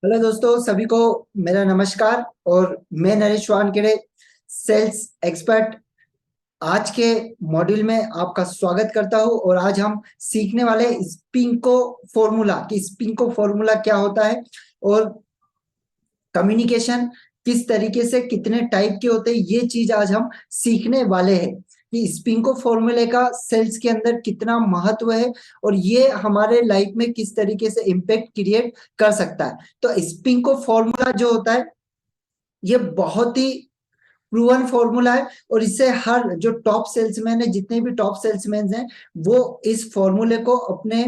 Hello दोस्तों, सभी को मेरा नमस्कार। और मैं नरेश वानखेड़े, सेल्स एक्सपर्ट, आज के मॉड्यूल में आपका स्वागत करता हूं। और आज हम सीखने वाले स्पिंको फॉर्मूला कि स्पिंको फॉर्मूला क्या होता है और कम्युनिकेशन किस तरीके से कितने टाइप के होते हैं, ये चीज आज हम सीखने वाले हैं कि स्पिंको फॉर्मूले का सेल्स के अंदर कितना महत्व है और ये हमारे लाइफ में किस तरीके से इम्पैक्ट क्रिएट कर सकता है। तो स्पिंको फॉर्मूला जो होता है ये बहुत ही प्रूवन फॉर्मूला है और इससे हर जो टॉप सेल्समैन है, जितने भी टॉप सेल्समैन हैं, वो इस फॉर्मूले को अपने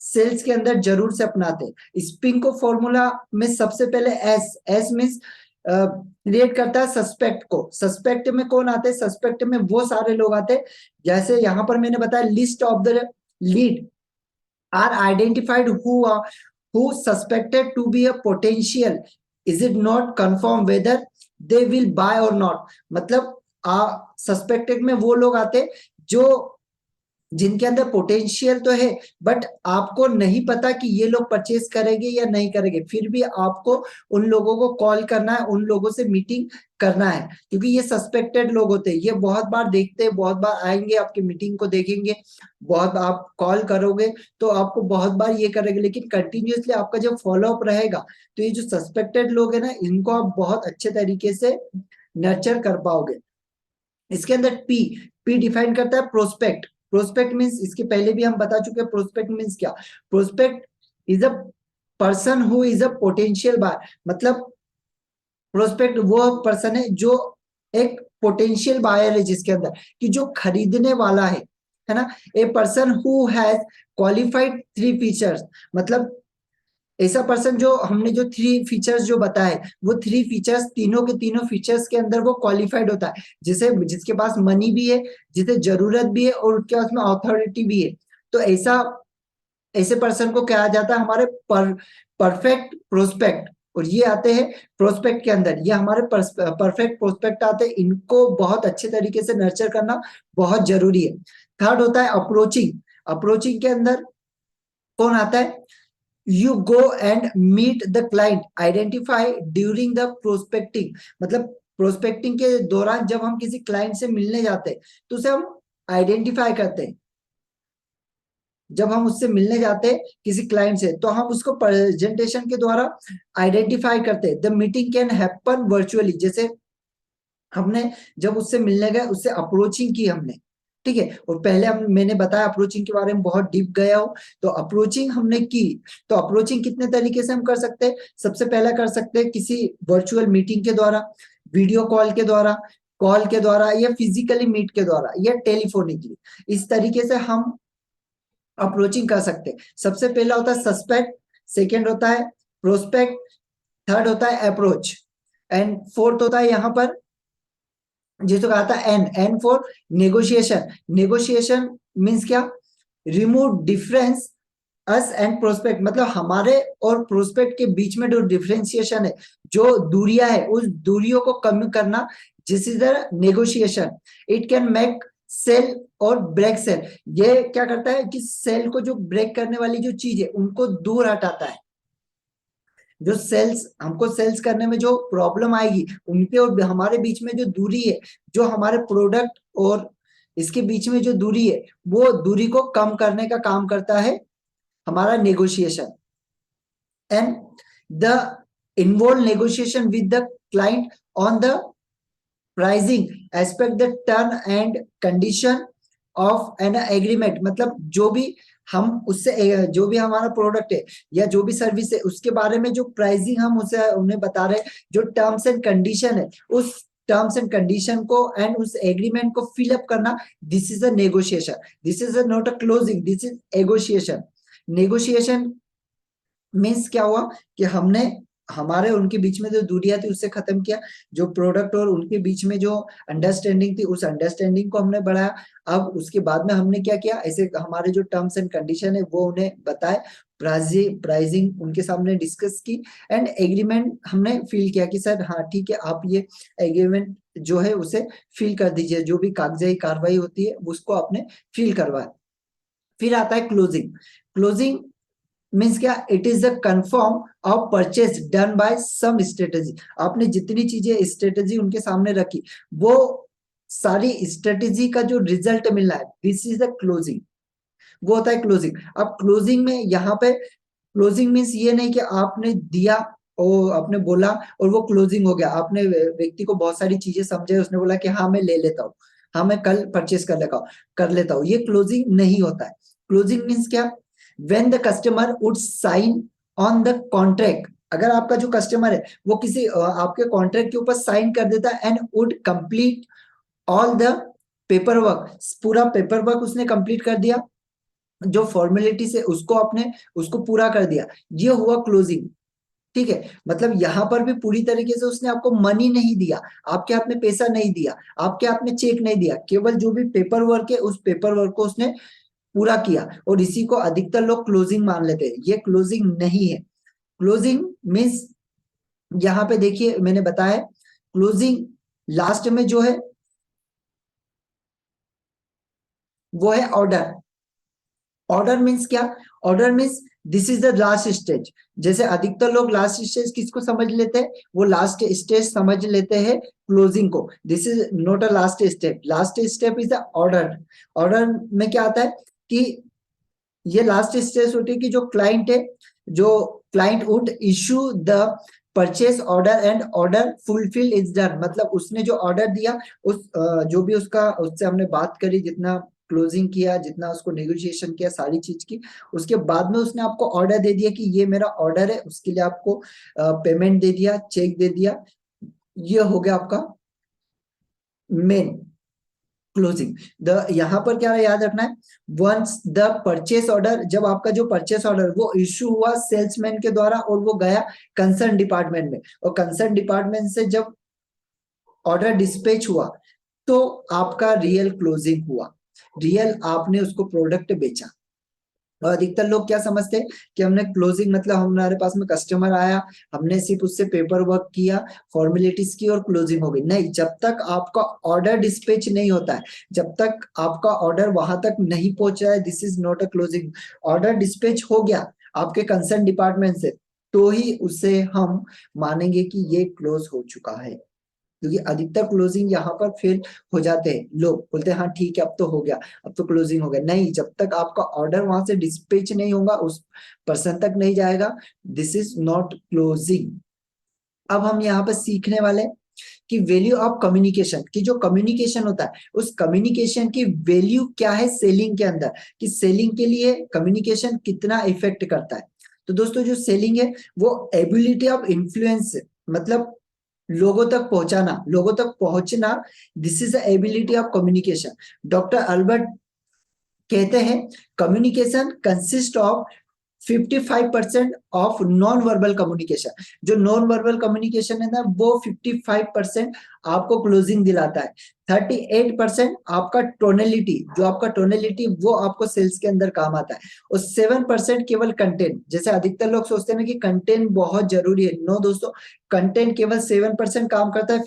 सेल्स के अंदर जरूर से अपनाते हैं। स्पिंको फॉर्मूला में सबसे पहले एस एस मीन्स क्रिएट करता है सस्पेक्ट को। सस्पेक्ट में कौन आते हैं? सस्पेक्ट में वो सारे लोग आते हैं, जैसे यहां पर मैंने बताया, list of the lead are identified who suspected to be a potential, is it not confirm whether they will buy or not। मतलब सस्पेक्टेड में वो लोग आते जो जिनके अंदर पोटेंशियल तो है, बट आपको नहीं पता कि ये लोग परचेज करेंगे या नहीं करेंगे, फिर भी आपको उन लोगों को कॉल करना है, उन लोगों से मीटिंग करना है, क्योंकि ये सस्पेक्टेड लोग होते हैं। ये बहुत बार देखते हैं, बहुत बार आएंगे, आपकी मीटिंग को देखेंगे, बहुत आप कॉल करोगे तो आपको बहुत बार ये करेंगे, लेकिन कंटिन्यूअसली आपका जब फॉलोअप रहेगा तो ये जो सस्पेक्टेड लोग है ना, इनको आप बहुत अच्छे तरीके से नर्चर कर पाओगे। इसके अंदर पी पी डिफाइन करता है प्रोस्पेक्ट। प्रोस्पेक्ट मीन्स, इसके पहले भी हम बता चुके हैं प्रोस्पेक्ट मीन्स क्या। Prospect is a person who is a potential bye. मतलब प्रोस्पेक्ट वो पर्सन है जो एक पोटेंशियल बायर है, जिसके अंदर कि जो खरीदने वाला है ना। A person who has qualified three features. मतलब ऐसा पर्सन जो हमने जो थ्री फीचर्स जो बताए, वो थ्री फीचर्स, तीनों के तीनों फीचर्स के अंदर वो क्वालिफाइड होता है, जिसे जिसके पास मनी भी है, जिसे जरूरत भी है और उसके पास में अथॉरिटी भी है। तो ऐसे पर्सन को कहा जाता है हमारे परफेक्ट प्रोस्पेक्ट। और ये आते हैं प्रोस्पेक्ट के अंदर, ये हमारे परफेक्ट प्रोस्पेक्ट आते हैं। इनको बहुत अच्छे तरीके से नर्चर करना बहुत जरूरी है। थर्ड होता है अप्रोचिंग। अप्रोचिंग के अंदर कौन आता है? you go and meet the client, identify during the prospecting। मतलब प्रोस्पेक्टिंग के दौरान जब हम किसी क्लाइंट से मिलने जाते हैं तो उसे हम आइडेंटिफाई करते हैं। जब हम उससे मिलने जाते हैं किसी क्लाइंट से तो हम उसको प्रेजेंटेशन के द्वारा आइडेंटिफाई करते हैं। The meeting can happen virtually. जैसे हमने जब उससे मिलने गए, उससे अप्रोचिंग की हमने, ठीक है, और पहले मैंने बताया अप्रोचिंग के बारे में, बहुत डीप गया हूं। तो अप्रोचिंग हमने की, तो अप्रोचिंग कितने तरीके से हम कर सकते हैं? सबसे पहला कर सकते हैं किसी वर्चुअल मीटिंग के द्वारा, वीडियो कॉल के द्वारा या फिजिकली मीट के द्वारा या टेलीफोनिकली। इस तरीके से हम अप्रोचिंग कर सकते हैं। सबसे पहला होता है सस्पेक्ट, सेकेंड होता है प्रोस्पेक्ट, थर्ड होता है अप्रोच, एंड फोर्थ होता है यहाँ पर जिसको कहा था N N for negotiation. Negotiation means क्या? Remove difference us and prospect. मतलब हमारे और प्रोस्पेक्ट के बीच में जो डिफरेंशिएशन है, जो दूरियां है, उस दूरियों को कम करना, this is the negotiation. It can make sale और ब्रेक सेल। ये क्या करता है कि सेल को जो ब्रेक करने वाली जो चीज है उनको दूर हटाता है। जो सेल्स, हमको सेल्स करने में जो प्रॉब्लम आएगी उनके और हमारे बीच में जो दूरी है, जो हमारे प्रोडक्ट और इसके बीच में जो दूरी है, वो दूरी को कम करने का काम करता है हमारा negotiation. And the involve negotiation with the client on the pricing aspect the term and condition of an agreement. मतलब जो भी हम उससे, जो भी हमारा प्रोडक्ट है या जो भी सर्विस है, उसके बारे में जो प्राइसिंग हम उसे उन्हें बता रहे हैं, जो टर्म्स एंड कंडीशन है, उस टर्म्स एंड कंडीशन को एंड उस एग्रीमेंट को फिलअप करना, this is a negotiation. This is not a closing, this is negotiation. Negotiation means क्या हुआ कि हमने हमारे उनके बीच में जो दूरियां थी उससे खत्म किया, जो प्रोडक्ट और उनके बीच में जो अंडरस्टैंडिंग थी उस अंडरस्टैंडिंग को हमने बढ़ाया। अब उसके बाद में हमने क्या किया, ऐसे हमारे जो टर्म्स एंड कंडीशन है वो उन्हें बताए, प्राइसिंग उनके सामने डिस्कस की, एंड एग्रीमेंट हमने फील किया कि सर हाँ ठीक है, आप ये एग्रीमेंट जो है उसे फील कर दीजिए, जो भी कागजाई कार्रवाई होती है उसको आपने फील करवाया। फिर आता है क्लोजिंग। क्लोजिंग मीन्स क्या, it is the confirm of purchase done by some strategy. आपने जितनी चीजें स्ट्रेटेजी उनके सामने रखी, वो सारी स्ट्रेटेजी का जो रिजल्ट मिलना है, दिस इज द क्लोजिंग, वो होता है क्लोजिंग। अब क्लोजिंग में यहाँ पे क्लोजिंग मीन्स ये नहीं कि आपने दिया और आपने बोला और वो क्लोजिंग हो गया, आपने व्यक्ति को बहुत सारी चीजें समझाई, उसने बोला कि हाँ मैं ले लेता हूँ, हाँ मैं कल परचेस कर लेता हूँ, ये क्लोजिंग नहीं होता है। क्लोजिंग मीन्स क्या, when the customer would sign on the contract, अगर आपका जो कस्टमर है वो किसी आपके कॉन्ट्रैक्ट के ऊपर साइन कर देता है, and would complete all the paper work, पूरा पेपर वर्क उसने कंप्लीट कर दिया, जो फॉर्मेलिटी से उसको आपने उसको पूरा कर दिया, ये हुआ क्लोजिंग। ठीक है, मतलब यहां पर भी पूरी तरीके से उसने आपको मनी नहीं दिया, आपके हाथ में पैसा नहीं दिया, आपके हाथ में चेक नहीं दिया, केवल जो भी पेपर वर्क है उस पेपर वर्क को उसने पूरा किया, और इसी को अधिकतर लोग क्लोजिंग मान लेते हैं। ये क्लोजिंग नहीं है। क्लोजिंग मीन्स, यहाँ पे देखिए मैंने बताया क्लोजिंग लास्ट में जो है वो है ऑर्डर। ऑर्डर मीन्स क्या, order means this is the last stage. जैसे अधिकतर लोग लास्ट स्टेज किसको समझ लेते हैं, वो लास्ट स्टेज समझ लेते हैं क्लोजिंग को। This is not a last step, last step is the order. Order में क्या आता है कि ये लास्ट स्टेज होती है कि जो क्लाइंट है, जो client would issue the purchase order and order fulfil is done, मतलब उसने जो ऑर्डर दिया, उस जो भी उसका उससे हमने बात करी, जितना क्लोजिंग किया, जितना उसको नेगोशिएशन किया सारी चीज की, उसके बाद में उसने आपको ऑर्डर दे दिया कि ये मेरा ऑर्डर है, उसके लिए आपको पेमेंट दे दिया, चेक दे दिया, ये हो गया आपका मेन क्लोजिंग। द यहाँ पर क्या याद रखना है, वंस द परचेस ऑर्डर, जब आपका जो परचेस ऑर्डर वो इश्यू हुआ सेल्समैन के द्वारा और वो गया कंसर्न डिपार्टमेंट में, और कंसर्न डिपार्टमेंट से जब ऑर्डर डिस्पैच हुआ तो आपका रियल क्लोजिंग हुआ, रियल आपने उसको प्रोडक्ट बेचा। और अधिकतर लोग क्या समझते हैं कि हमने क्लोजिंग मतलब हमारे पास में कस्टमर आया, हमने सिर्फ उससे पेपर वर्क किया, फॉर्मेलिटीज की और क्लोजिंग हो गई। नहीं, जब तक आपका ऑर्डर डिस्पैच नहीं होता है, जब तक आपका ऑर्डर वहां तक नहीं पहुंचा है, this is not a closing. Order dispatch हो गया आपके कंसर्न डिपार्टमेंट से, तो ही उसे हम मानेंगे कि ये क्लोज हो चुका है। क्योंकि अधिकतर क्लोजिंग यहाँ पर फेल हो जाते हैं, लोग बोलते हैं हाँ ठीक है अब तो हो गया, अब तो क्लोजिंग हो गया। नहीं, जब तक आपका ऑर्डर वहां से डिस्पैच नहीं होगा, उस पर्सन तक नहीं जाएगा, दिस इज नॉट क्लोजिंग। अब हम यहाँ पर सीखने वाले कि वैल्यू ऑफ कम्युनिकेशन, की जो कम्युनिकेशन होता है उस कम्युनिकेशन की वैल्यू क्या है सेलिंग के अंदर, कि सेलिंग के लिए कम्युनिकेशन कितना इफेक्ट करता है। तो दोस्तों जो सेलिंग है वो एबिलिटी ऑफ इन्फ्लुएंस, मतलब लोगों तक पहुंचाना, लोगों तक पहुंचना, this is the ability of communication. Doctor Albert कहते हैं communication consist of 55% of non verbal communication. जो नॉन वर्बल कम्युनिकेशन है ना, वो 55% आपको क्लोजिंग दिलाता है। 38% आपका टोनलिटी, जो आपका टोनलिटी वो आपको सेल्स के अंदर काम आता है। और 7% केवल कंटेंट। जैसे अधिकतर लोग सोचते हैं ना कि कंटेंट बहुत जरूरी है, नो दोस्तों, कंटेंट केवल 7% काम करता है,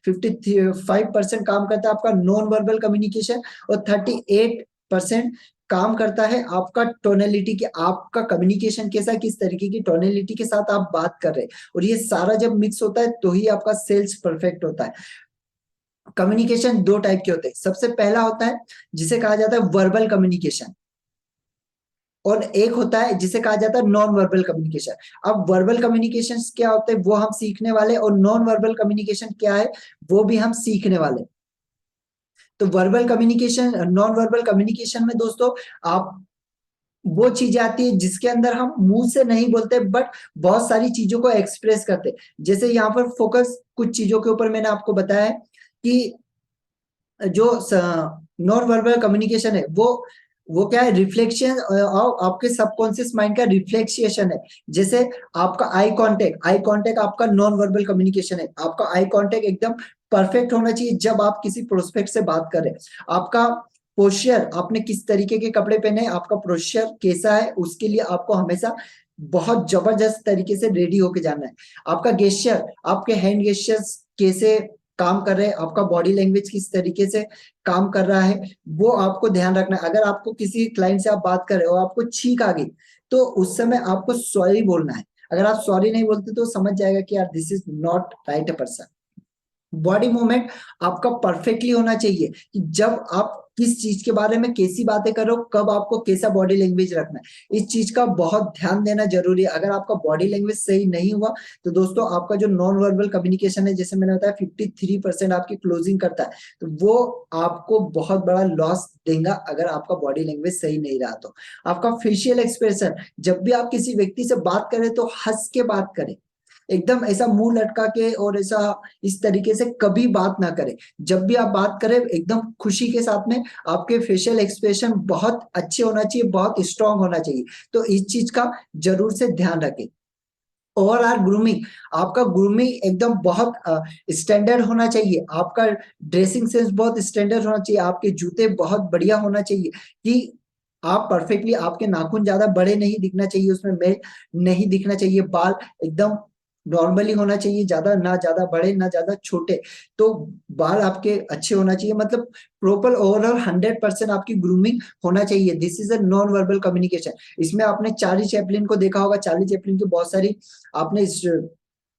55% काम करता है आपका नॉन वर्बल कम्युनिकेशन, और 38% काम करता है आपका टोनलिटी, की आपका कम्युनिकेशन कैसा, किस तरीके की टोनलिटी के साथ आप बात कर रहे हैं। और ये सारा जब मिक्स होता है तो ही आपका सेल्स परफेक्ट होता है। कम्युनिकेशन दो टाइप के होते हैं। सबसे पहला होता है जिसे कहा जाता है वर्बल कम्युनिकेशन, और एक होता है जिसे कहा जाता है नॉन वर्बल कम्युनिकेशन। अब वर्बल कम्युनिकेशन क्या होते हैं वो हम सीखने वाले, और नॉन वर्बल कम्युनिकेशन क्या है वो भी हम सीखने वाले। तो verbal communication, non verbal communication में दोस्तों आप वो चीजें आती है जिसके अंदर हम मुंह से नहीं बोलते बट बहुत सारी चीजों को एक्सप्रेस करते हैं। जैसे यहाँ पर फोकस कुछ चीजों के ऊपर मैंने आपको बताया है कि जो नॉन वर्बल कम्युनिकेशन है वो क्या है, रिफ्लेक्शन ऑफ आपके सबकॉन्शियस माइंड का रिफ्लेक्सिएशन है। जैसे आपका आई कांटेक्ट, आई कांटेक्ट आपका नॉन वर्बल कम्युनिकेशन है। आपका आई कांटेक्ट एकदम परफेक्ट होना चाहिए जब आप किसी प्रोस्पेक्ट से बात कर रहे हैं। आपका पोस्चर, आपने किस तरीके के कपड़े पहने, आपका पोस्चर कैसा है, उसके लिए आपको हमेशा बहुत जबरदस्त तरीके से रेडी होके जाना है। आपका गेस्चर, आपके हैंड गेस्चर्स कैसे काम कर रहे हैं, आपका बॉडी लैंग्वेज किस तरीके से काम कर रहा है, वो आपको ध्यान रखना है। अगर आपको किसी क्लाइंट से आप बात कर रहे हो, आपको छींक आ गई, तो उस समय आपको सॉरी बोलना है। अगर आप सॉरी नहीं बोलते तो समझ जाएगा कि यार this is not right person. Body movement आपका परफेक्टली होना चाहिए कि जब आप किस चीज के बारे में कैसी बातें करो, कब आपको कैसा बॉडी लैंग्वेज रखना है, इस चीज का बहुत ध्यान देना जरूरी है। अगर आपका बॉडी लैंग्वेज सही नहीं हुआ तो दोस्तों आपका जो नॉन वर्बल कम्युनिकेशन है, जैसे मैंने बताया 53% आपकी क्लोजिंग करता है, तो वो आपको बहुत बड़ा लॉस देगा अगर आपका बॉडी लैंग्वेज सही नहीं रहा तो। आपका फेशियल एक्सप्रेशन, जब भी आप किसी व्यक्ति से बात करें तो हंस के बात करें, एकदम ऐसा मुंह लटका के और ऐसा इस तरीके से कभी बात ना करें। जब भी आप बात करें एकदम खुशी के साथ में, आपके फेशियल एक्सप्रेशन बहुत अच्छे होना चाहिए, बहुत स्ट्रांग होना चाहिए। तो इस चीज का जरूर से ध्यान रखें। ओवरऑल ग्रूमिंग, आपका ग्रूमिंग एकदम बहुत स्टैंडर्ड होना चाहिए, आपका ड्रेसिंग सेंस बहुत स्टैंडर्ड होना चाहिए, आपके जूते बहुत बढ़िया होना चाहिए कि आप परफेक्टली, आपके नाखून ज्यादा बड़े नहीं दिखना चाहिए, उसमें मेल नहीं दिखना चाहिए, बाल एकदम नॉर्मली होना चाहिए, ज्यादा ना ज्यादा बड़े ना ज्यादा छोटे। तो बाल आपके अच्छे होना चाहिए, मतलब प्रॉपर ओवरऑल 100% आपकी ग्रूमिंग होना चाहिए। This is a non verbal communication. इसमें आपने चार्ली चैपलिन को देखा होगा, चार्ली चैपलिन की बहुत सारी आपने इस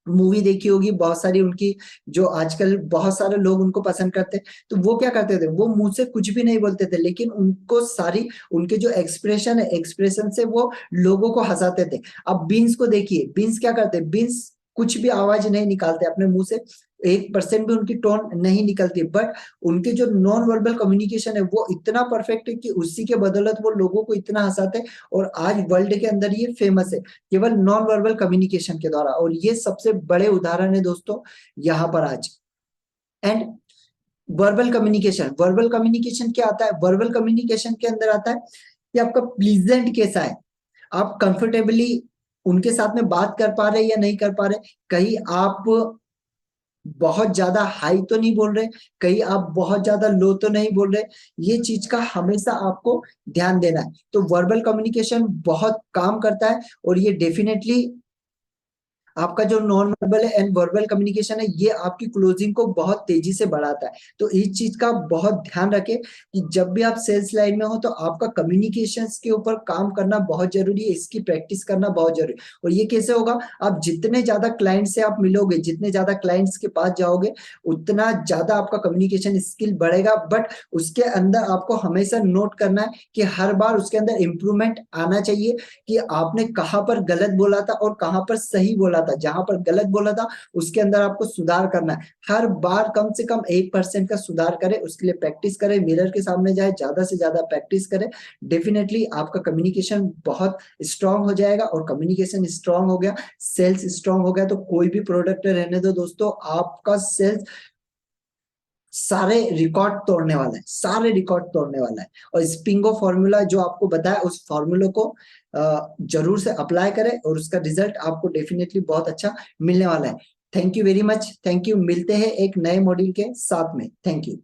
मूवी देखी होगी, बहुत सारी उनकी, जो आजकल बहुत सारे लोग उनको पसंद करते हैं। तो वो क्या करते थे, वो मुंह से कुछ भी नहीं बोलते थे, लेकिन उनको सारी उनके जो एक्सप्रेशन है, एक्सप्रेशन से वो लोगों को हंसाते थे। अब बीन्स को देखिए, बीन्स क्या करते हैं, बीन्स कुछ भी आवाज नहीं निकालते अपने मुंह से, 1% भी उनकी टोन नहीं निकलती, बट उनके जो नॉन वर्बल कम्युनिकेशन है वो इतना परफेक्ट है कि उसी के बदौलत वो लोगों को इतना हंसाते हैं, और आज वर्ल्ड के अंदर ये फेमस है केवल नॉन वर्बल कम्युनिकेशन के द्वारा। और ये सबसे बड़े उदाहरण है दोस्तों यहाँ पर आज। And verbal communication, verbal communication क्या आता है, वर्बल कम्युनिकेशन के अंदर आता है कि आपका प्लीजेंट कैसा है, आप कंफर्टेबली उनके साथ में बात कर पा रहे या नहीं कर पा रहे, कहीं आप बहुत ज्यादा हाई तो नहीं बोल रहे, कहीं आप बहुत ज्यादा लो तो नहीं बोल रहे, ये चीज का हमेशा आपको ध्यान देना है। तो वर्बल कम्युनिकेशन बहुत काम करता है, और ये डेफिनेटली आपका जो non verbal and verbal communication है ये आपकी क्लोजिंग को बहुत तेजी से बढ़ाता है। तो इस चीज का बहुत ध्यान रखें कि जब भी आप सेल्स लाइन में हो तो आपका कम्युनिकेशन के ऊपर काम करना बहुत जरूरी है, इसकी प्रैक्टिस करना बहुत जरूरी है। और ये कैसे होगा, आप जितने ज्यादा क्लाइंट से आप मिलोगे, जितने ज्यादा क्लाइंट्स के पास जाओगे, उतना ज्यादा आपका कम्युनिकेशन स्किल बढ़ेगा। बट उसके अंदर आपको हमेशा नोट करना है कि हर बार उसके अंदर इंप्रूवमेंट आना चाहिए कि आपने कहाँ पर गलत बोला था और कहाँ पर सही बोला था। जहां पर गलत बोला था उसके अंदर आपको सुधार करना है, हर बार कम से कम 1% का सुधार करें, उसके लिए प्रैक्टिस करें, मिरर के सामने जाए, ज्यादा से ज्यादा प्रैक्टिस करें। डेफिनेटली आपका कम्युनिकेशन बहुत स्ट्रांग हो जाएगा, और कम्युनिकेशन स्ट्रांग हो गया, सेल्स स्ट्रांग हो गया, तो कोई भी प्रोडक्ट रहने दो दोस्तों, आपका सेल्स सारे रिकॉर्ड तोड़ने वाला है, सारे रिकॉर्ड तोड़ने वाला है। और स्पिंगो फॉर्मूला जो आपको बताया, उस फॉर्मूले को जरूर से अप्लाई करें, और उसका रिजल्ट आपको डेफिनेटली बहुत अच्छा मिलने वाला है। Thank you very much, thank you. मिलते हैं एक नए मॉड्यूल के साथ में, थैंक यू।